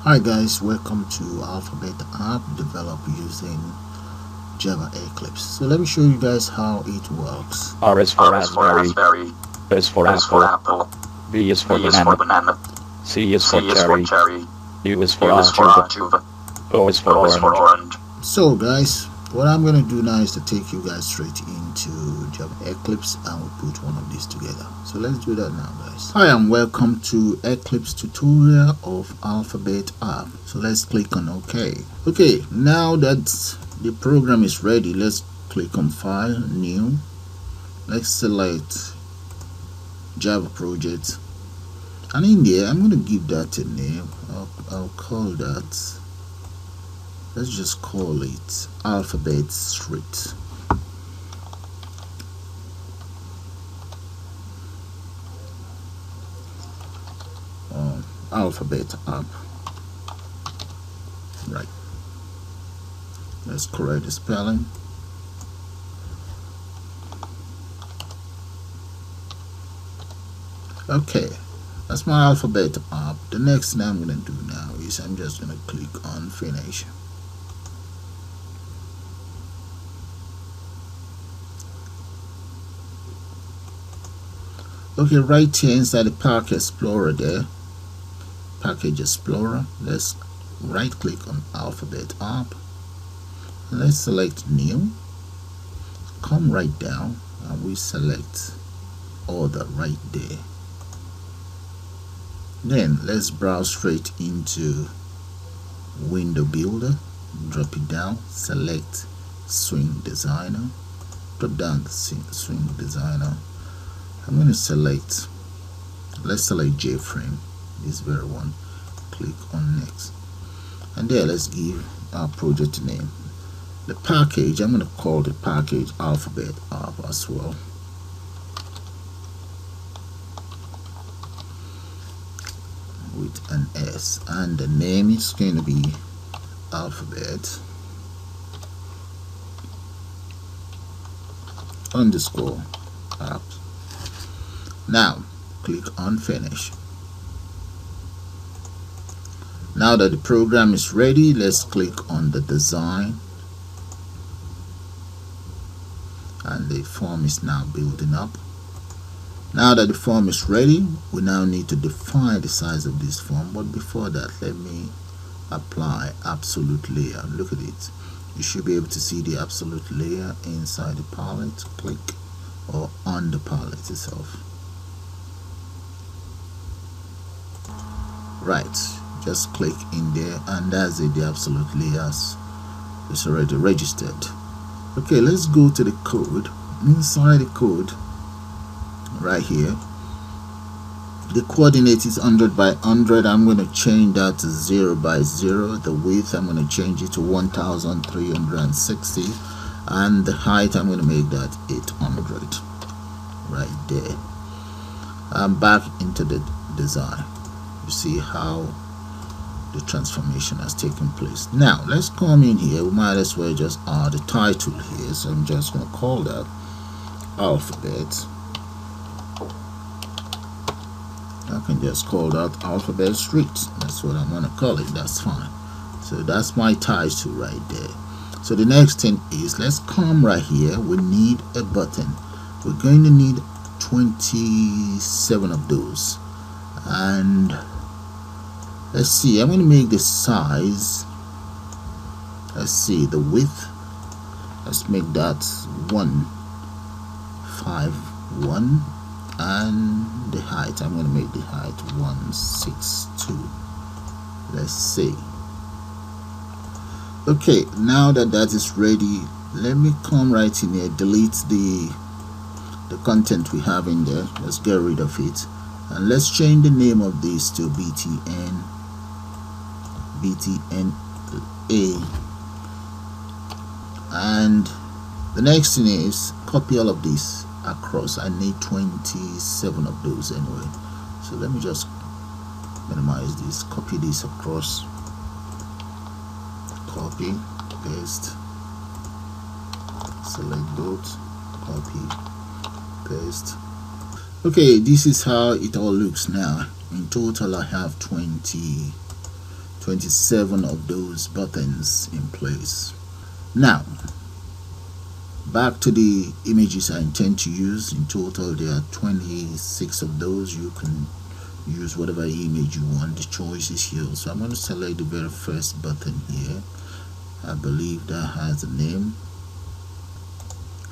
Hi guys, welcome to Alphabet app developed using Java Eclipse. So let me show you guys how it works. R is for raspberry, A is for apple, B is for banana, C is for cherry, U is for anchovies, O is for orange. So guys, what I'm going to do now is to take you guys straight into Java Eclipse and we'll put one of these together. So let's do that now guys. Hi and welcome to Eclipse tutorial of Alphabet app. So let's click on OK. Okay, now that the program is ready, let's click on File, New. Let's select Java project. And in there, I'm going to give that a name. I'll call that, let's just call it Alphabet Street. Alphabet app. Right. Let's correct the spelling. Okay, that's my Alphabet app. The next thing I'm going to do now is I'm just going to click on Finish. Okay, right here inside the Package Explorer there, Package Explorer, let's right click on Alphabet app. Let's select New. Come right down and we select Order right there. Then let's browse straight into Window Builder. Drop it down, select Swing Designer. Drop down the Swing Designer. I'm going to select, let's select JFrame, this very one. Click on Next. And there, let's give our project name. The package, I'm going to call the package Alphabet app as well. With an S. And the name is going to be Alphabet underscore app. Now click on Finish. Now that the program is ready, let's click on the design, and the form is now building up. Now that the form is ready, we now need to define the size of this form, but before that, let me apply absolute layer. Look at it. You should be able to see the absolute layer inside the palette. Click, or on the palette itself. Right, just click in there, and that's it. The absolute layers is already registered. Okay, let's go to the code. Inside the code right here, the coordinate is 100 by 100. I'm going to change that to 0 by 0. The width, I'm going to change it to 1360, and the height, I'm going to make that 800 right there. I'm back into the design. You see how the transformation has taken place. Now let's come in here. We might as well just add a title here, so I'm just going to call that Alphabet. I can just call that Alphabet Street. That's what I'm going to call it. That's fine. So that's my title right there. So the next thing is, let's come right here. We need a button. We're going to need 27 of those. And let's see, I'm going to make the size, let's see, the width, let's make that 151, and the height, I'm going to make the height 162. Let's see. Okay, now that that is ready, let me come right in here, delete the content we have in there. Let's get rid of it, and let's change the name of this to BTNA. And the next thing is copy all of this across. I need 27 of those anyway, so let me just minimize this, copy this across, copy, paste, select both, copy, paste. Okay, this is how it all looks now. In total I have 27 27 of those buttons in place. Now back to the images I intend to use. In total there are 26 of those. You can use whatever image you want. The choice is here. So I'm going to select the very first button here. I believe that has a name.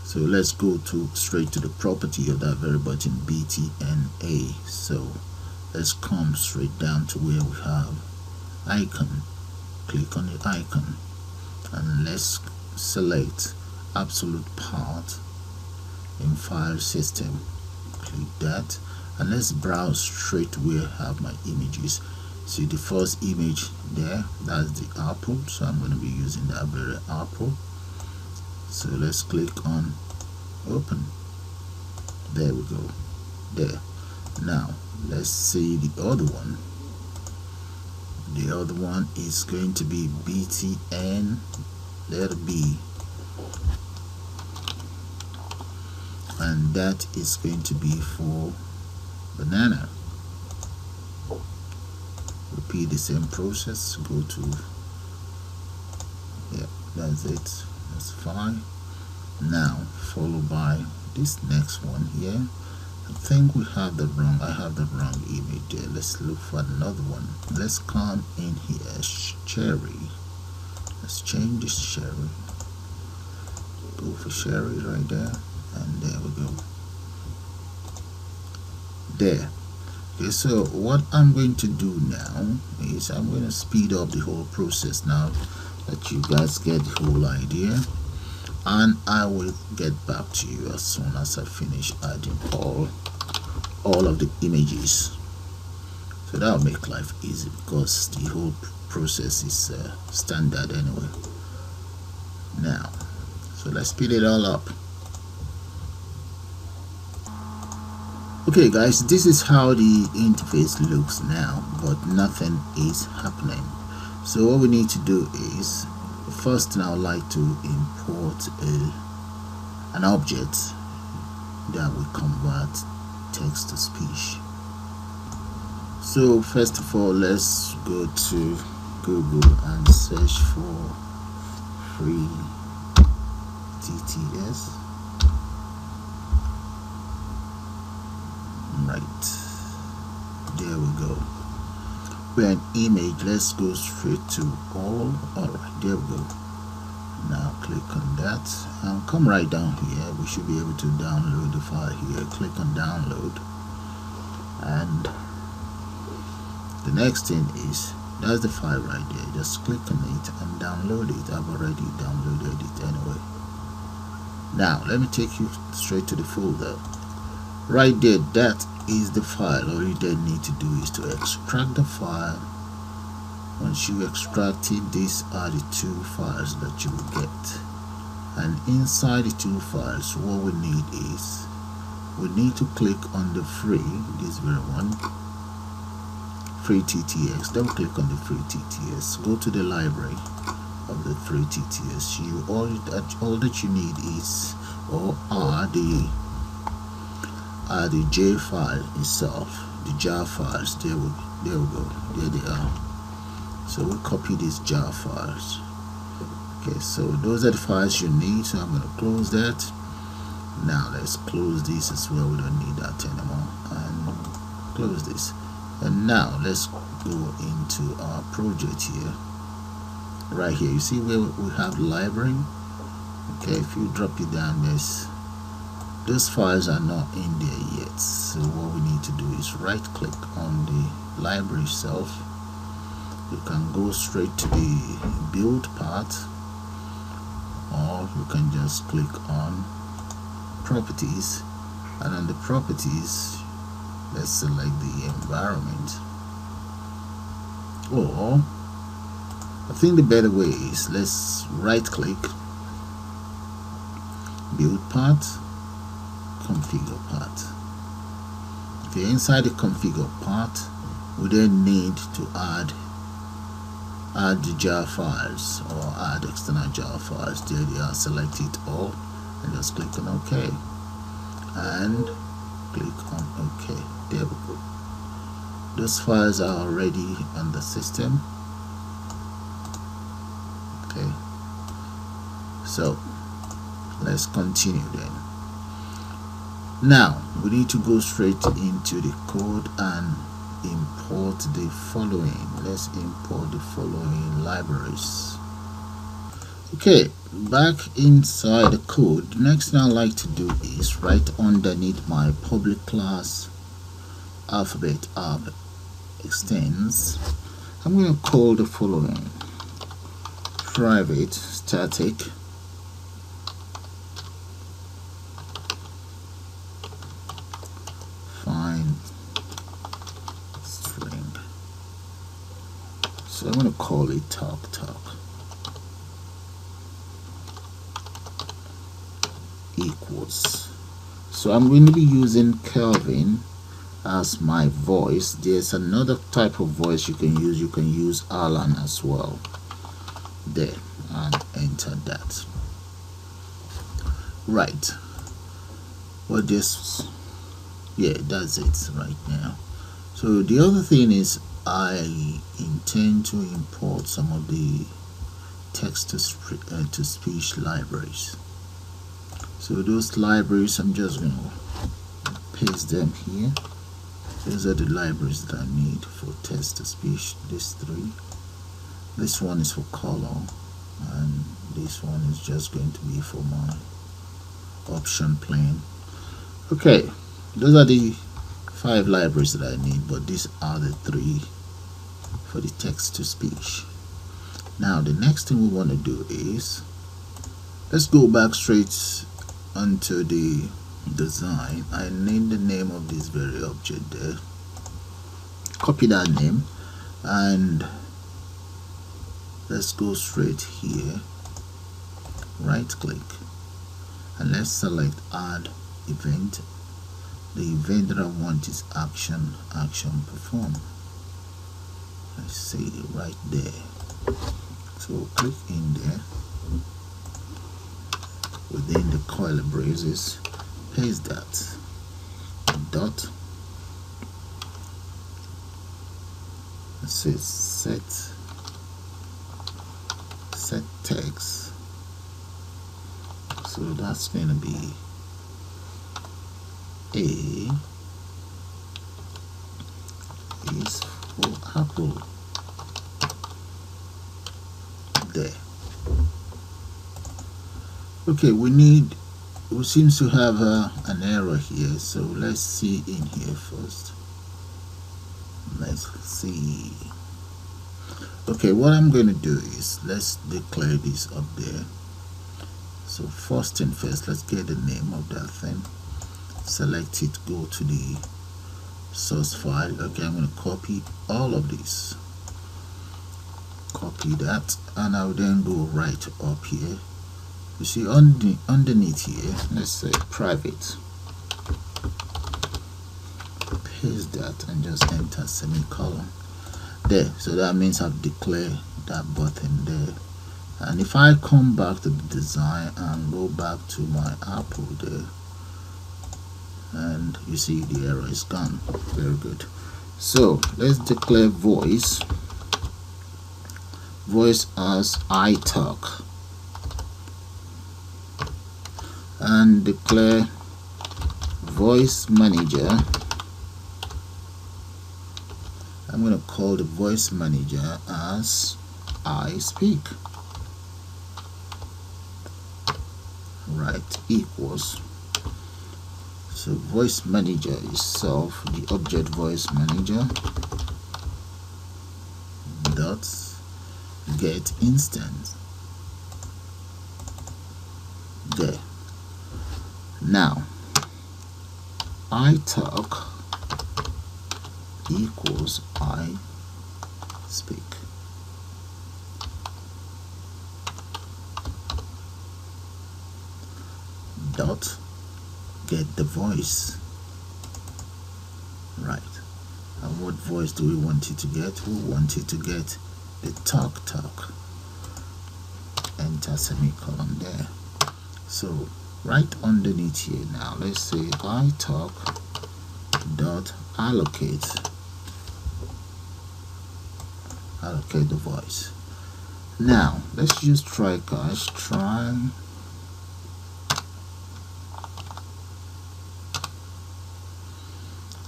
So let's go straight to the property of that very button, BTNA. So let's come straight down to where we have icon. Click on the icon and let's select absolute part in file system. Click that and let's browse straight to where I have my images. See the first image there, that's the apple, so I'm going to be using that very apple. So let's click on open. There we go. There. Now let's see the other one. The other one is going to be BTN letter B, and that is going to be for banana. Repeat the same process. Go to, yeah, that's it. That's fine. Now followed by this next one here. I think we have the wrong, I have the wrong image there. Let's look for another one. Let's come in here, cherry. Let's change this cherry. Go for cherry right there, and there we go. There. Okay, so what I'm going to do now is I'm going to speed up the whole process now that you guys get the whole idea, and I will get back to you as soon as I finish adding all of the images. So that'll make life easy because the whole process is standard anyway. Now, so let's speed it all up. Okay guys, this is how the interface looks now, but nothing is happening. So what we need to do is, first I would like to import an object that will convert text to speech. So first of all, let's go to Google and search for free TTS. Right, there we go. We're an image. Let's go straight to all. Alright, there we go. Now click on that and come right down here. We should be able to download the file here. Click on download, and the next thing is, that's the file right there. Just click on it and download it. I've already downloaded it anyway. Now let me take you straight to the folder. Right there, that is the file. All you then need to do is to extract the file. Once you extract it, these are the two files that you will get, and inside the two files what we need is, we need to click on the free, this very one, free TTS. Double click on the free TTS, go to the library of the free TTS. All that you need is, or are the J file itself, the jar files. There we go, there they are. So we'll copy these jar files. Okay, so those are the files you need, so I'm going to close that. Now let's close this as well, we don't need that anymore, and close this. And now let's go into our project here. Right here, you see where we have library. Okay, if you drop it down, those files are not in there yet. So what we need to do is right click on the library itself. You can go straight to the build part, or you can just click on properties, and on the properties let's select the environment. Or I think the better way is, let's right click, build part, configure part. Okay, inside the configure part we then need to add the jar files, or add external jar files. There they are. Select it all and just click on OK, and click on OK. There we go. Those files are already on the system. Okay, so let's continue then. Now we need to go straight into the code and import the following. Let's import the following libraries. Okay, back inside the code, the next thing I like to do is right underneath my public class alphabet app extends, I'm going to call the following: private static find string. So I'm going to call it talk equals. So I'm going to be using Kelvin as my voice. There's another type of voice you can use. You can use Alan as well. There, and enter that. Right. Well, this, yeah, that's it right now. So the other thing is I intend to import some of the text to speech libraries. So those libraries, I'm just going to paste them here. Those are the libraries that I need for text to speech. These three. This one is for color, and this one is just going to be for my option plane. Okay, those are the 5 libraries that I need, but these are the 3 for the text to speech. Now the next thing we want to do is, let's go back straight onto the design. I name the name of this very object there, copy that name, and let's go straight here, right click, and let's select add event. The event that I want is action perform. I see it right there. So click in there, within the curly braces, paste that dot, it says set text. So that's going to be A is for apple. There. Okay, we seems to have an error here, so let's see in here first. Let's see. Okay, what I'm going to do is, let's declare this up there. So first thing first, let's get the name of that thing, select it, go to the source file. Okay, I'm going to copy all of this, copy that, and I'll then go right up here. You see underneath here, let's say private, paste that and just enter semicolon there. So that means I've declared that button there. And if I come back to the design and go back to my apple there, and you see the error is gone. Very good. So let's declare voice as iTalk, and declare voice manager. I'm going to call the voice manager as iSpeak. Right, equals, so voice manager itself, the object voice manager dot get instance. There. Now iTalk equals iSpeak. Dot get the voice. Right, and what voice do we want it to get? We want it to get the talk. Enter semicolon there. So right underneath here now, let's say iTalk dot allocate the voice. Now let's use try catch.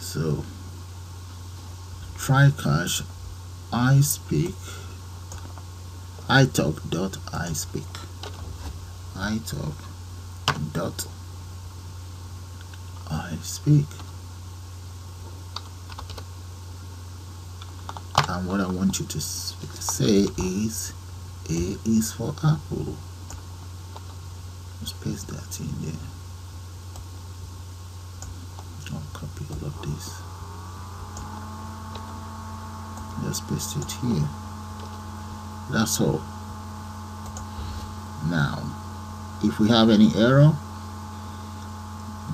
So try catch I speak italk dot I speak italk dot I speak, and what I want you to say is A is for apple. Let's paste that in there. I'll copy all of this. Just paste it here. That's all. Now, if we have any error,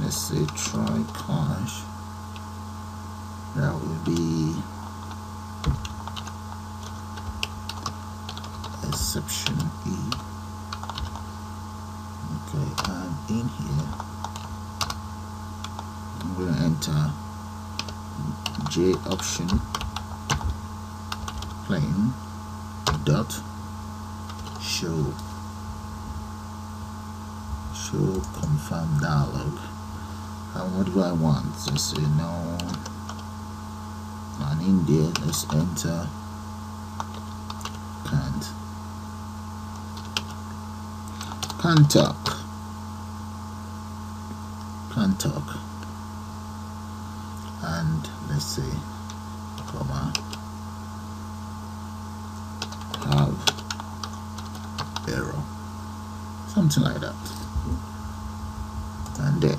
let's say try catch, that will be exception E. Okay, and in here I'm going to enter J option plain dot show confirm dialog. And what do I want? So say no, and in there let's enter can't talk, and let's say comma have error, something like that, and there.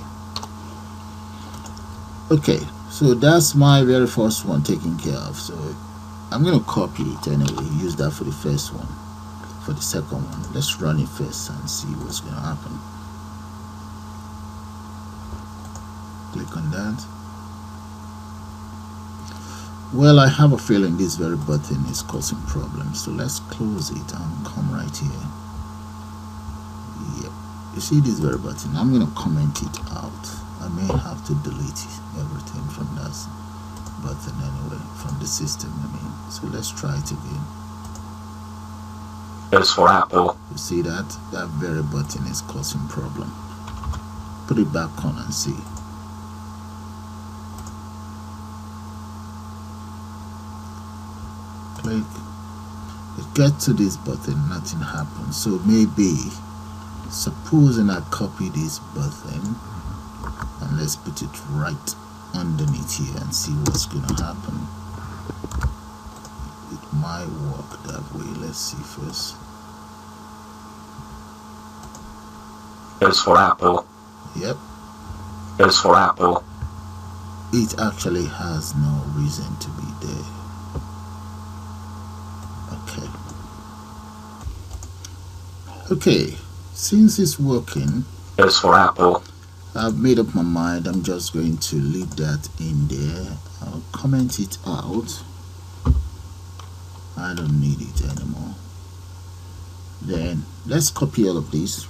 Okay, so that's my very first one taken care of. So I'm going to copy it anyway, use that for the first one. For the second one, let's run it first and see what's going to happen. Click on that. Well, I have a feeling this very button is causing problems, so let's close it and come right here. Yep, you see this very button, I'm going to comment it out. I may have to delete everything from that button anyway, from the system, I mean. So let's try it again. Is for apple. You see that very button is causing problem. Put it back on and see. Click. It gets to this button, nothing happens. So maybe, supposing I copy this button and let's put it right underneath here and see what's gonna happen. It might work that way. Let's see first. Is for apple. Yep. Is for apple. It actually has no reason to be there. Okay, since it's working, is for apple. I've made up my mind. I'm just going to leave that in there. I'll comment it out. I don't need it anymore. Then let's copy all of this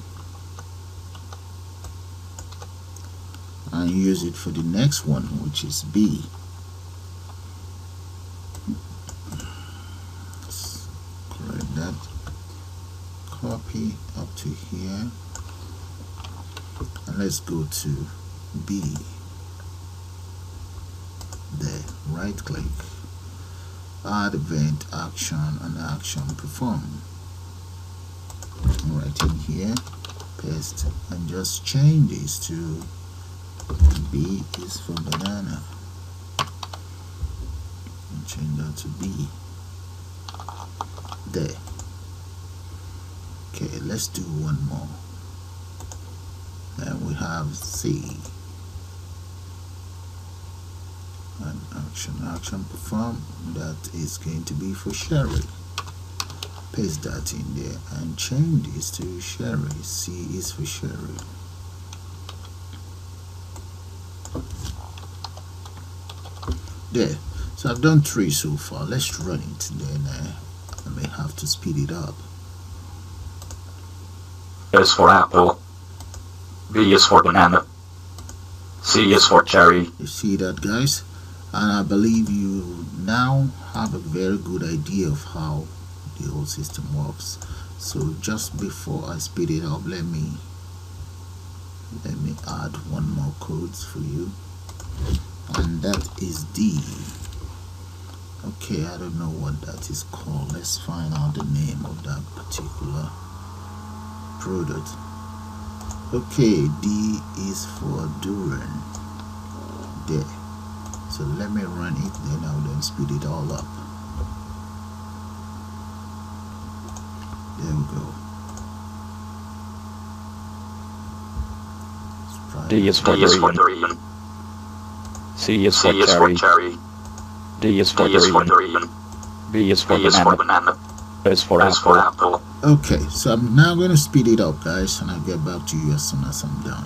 and use it for the next one, which is B. Let's correct that. Copy up to here, and let's go to B. There, right click, add event action and action perform. Right in here, paste, and just change this to B is for banana, and change that to B. There. Okay, let's do one more. Then we have C. And action perform. That is going to be for Sherry. Paste that in there and change this to Sherry. C is for Sherry. There. So I've done 3 so far. Let's run it. Then I may have to speed it up. Is for apple. B is for banana. C is for cherry. You see that, guys? And I believe you now have a very good idea of how the whole system works. So just before I speed it up, let me add one more code for you, and that is D. Okay, I don't know what that is called. Let's find out the name of that particular product. Okay, D is for during there. So let me run it, then I'll then speed it all up. There we go. D is for during. C is for cherry. D is for durian. B is for banana. A is for apple. Okay, so I'm now going to speed it up, guys, and I'll get back to you as soon as I'm done.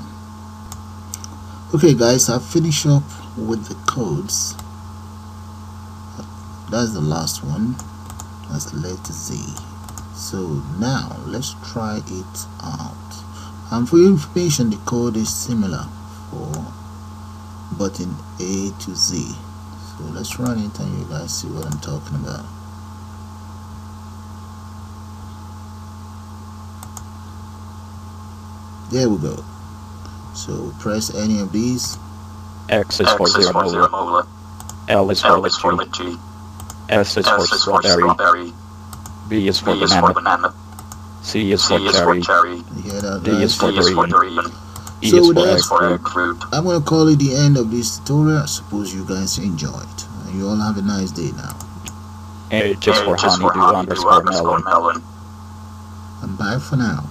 Okay, guys, I've finished up with the codes. That's the last one. That's the letter Z. So now let's try it out. And for your information, the code is similar for button A to Z. So let's run it and you guys see what I'm talking about. There we go. So press any of these. X is for zero molar. L is for lychee. S is for strawberry. B is for banana. C is for cherry. D is for durian. E is for egg fruit. I'm going to call it the end of this tutorial. I suppose you guys enjoyed. And you all have a nice day now. H is for honeydew _melon. And bye for now.